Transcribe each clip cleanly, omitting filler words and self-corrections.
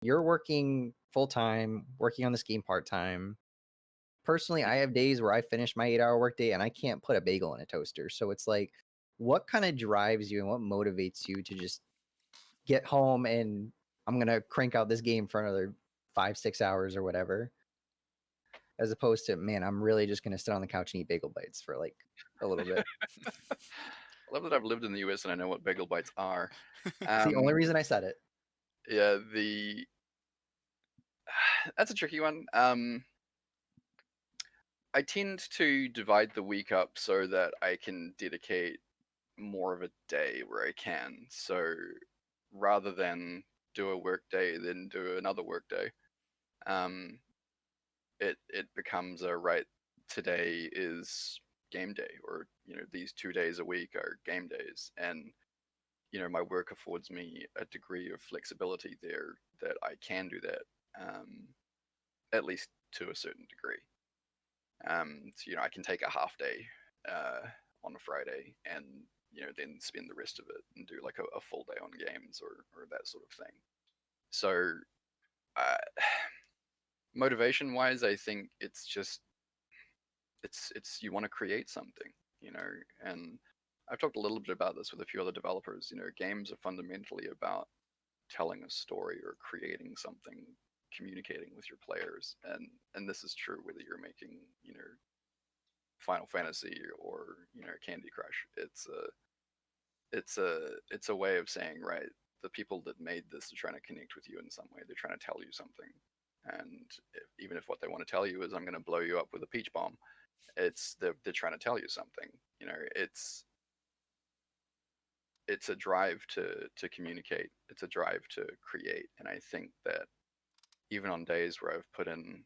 you're working full time, working on this game part time. Personally, I have days where I finish my 8-hour workday and I can't put a bagel in a toaster. So it's like, what kind of drives you and what motivates you to just get home and I'm gonna crank out this game for another 5-6 hours or whatever, as opposed to, man, I'm really just gonna sit on the couch and eat bagel bites for like a little bit. I love that I've lived in the US and I know what bagel bites are. It's the only Um, reason I said it. yeah, that's a tricky one. I tend to divide the week up so that I can dedicate more of a day where I can. So rather than do a work day, then do another work day, um, it becomes a right. Today is game day, or these 2 days a week are game days, and my work affords me a degree of flexibility there that I can do that, at least to a certain degree. So I can take a half day uh, on a Friday, and then spend the rest of it and do like a full day on games or that sort of thing. So uh, motivation wise, I think it's just it's you want to create something, and I've talked a little bit about this with a few other developers. Games are fundamentally about telling a story or creating something, communicating with your players, and this is true whether you're making Final Fantasy or Candy Crush. It's a way of saying, right, the people that made this are trying to connect with you in some way. They're trying to tell you something, and even if what they want to tell you is I'm going to blow you up with a peach bomb, they're trying to tell you something. It's a drive to communicate. It's a drive to create, and I think that even on days where I've put in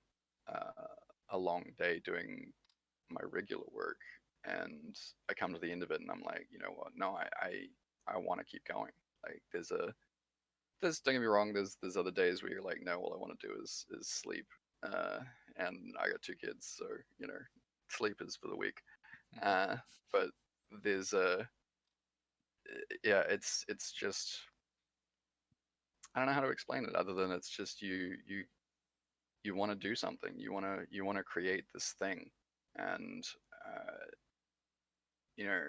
a long day doing my regular work, and I come to the end of it and I'm like, you know what? No, I want to keep going. Like there's don't get me wrong, there's other days where you're like, no, all I want to do is sleep. Uh, and I got 2 kids, so sleep is for the weak. Uh, but there's a yeah, it's just I don't know how to explain it other than it's just you want to do something. You want to create this thing, and uh, you know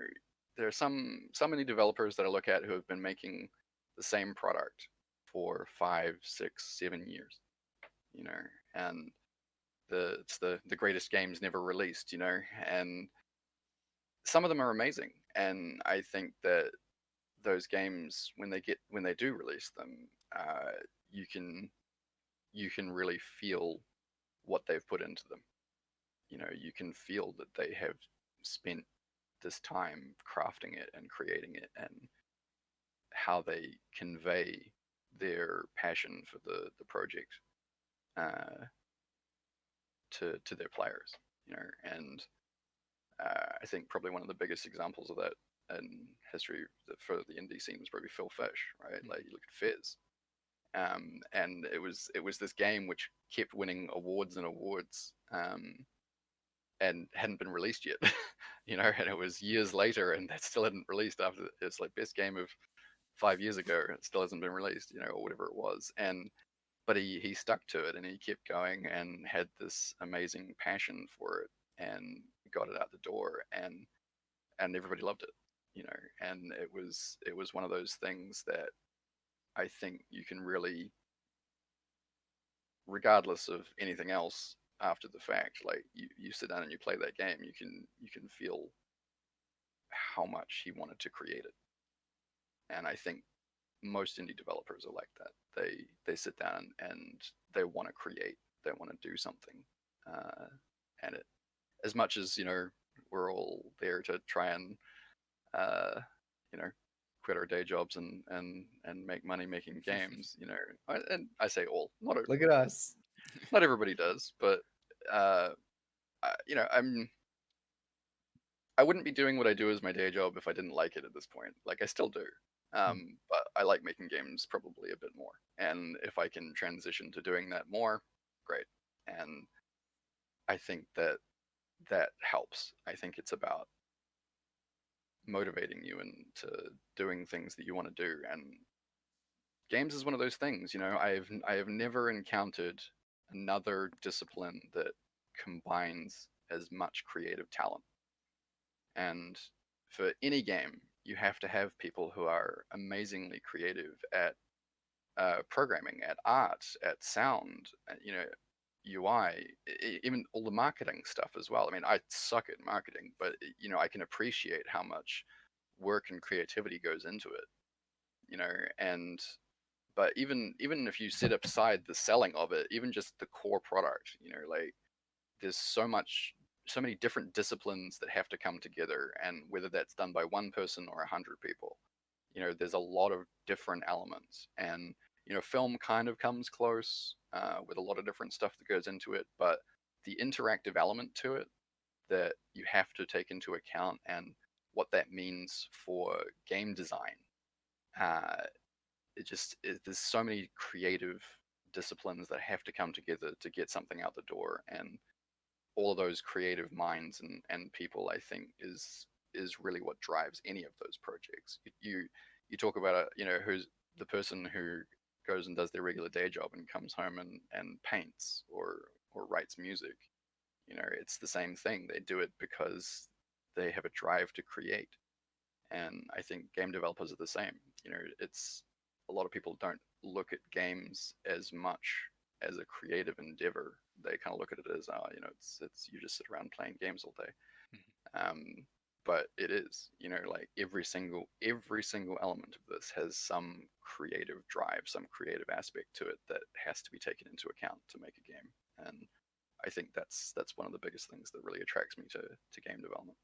there are so many developers that I look at who have been making the same product for 5, 6, 7 years. You know, and it's the greatest games never released. And some of them are amazing, and I think that those games when they do release them, uh, you can you can really feel what they've put into them. You can feel that they have spent this time crafting it and creating it, and how they convey their passion for the project uh, to their players. And I think probably one of the biggest examples of that in history for the indie scene was probably Phil Fish, right? Like you look at Fizz, and it was this game which kept winning awards and awards, and hadn't been released yet. And it was years later, and that still hadn't released after it's like best game of 5 years ago. It still hasn't been released, or whatever it was. And but he stuck to it, and he kept going, and had this amazing passion for it, and got it out the door, and everybody loved it. And it was one of those things that I think you can really, regardless of anything else after the fact, like you sit down and you play that game, you can feel how much he wanted to create it. And I think most indie developers are like that. They sit down and they want to create, they want to do something, uh, and it, as much as we're all there to try and uh, you know quit our day jobs and make money making games. And I say all, Look at us. not everybody does, but uh, I wouldn't be doing what I do as my day job if I didn't like it at this point. Like I still do. But I like making games probably a bit more. And if I can transition to doing that more, great. And I think that helps. I think it's about motivating you into doing things that you want to do. And games is one of those things. I have never encountered another discipline that combines as much creative talent. And for any game, you have to have people who are amazingly creative at programming, at art, at sound, UI, even all the marketing stuff as well. I mean, I suck at marketing, but I can appreciate how much work and creativity goes into it. And but even if you set aside the selling of it, even just the core product, like there's so many different disciplines that have to come together, and whether that's done by one person or 100 people, there's a lot of different elements. And film kind of comes close with a lot of different stuff that goes into it, but the interactive element to it that you have to take into account, and what that means for game design, uh, there's so many creative disciplines that have to come together to get something out the door. And all of those creative minds and people, I think, is really what drives any of those projects. You talk about who's the person who goes and does their regular day job and comes home and paints or writes music. It's the same thing. They do it because they have a drive to create. And I think game developers are the same. It's a lot of people don't look at games as much as a creative endeavor. They kind of look at it as, it's you just sit around playing games all day. But it is, like every single element of this has some creative drive, some creative aspect to it that has to be taken into account to make a game. And I think that's one of the biggest things that really attracts me to game development.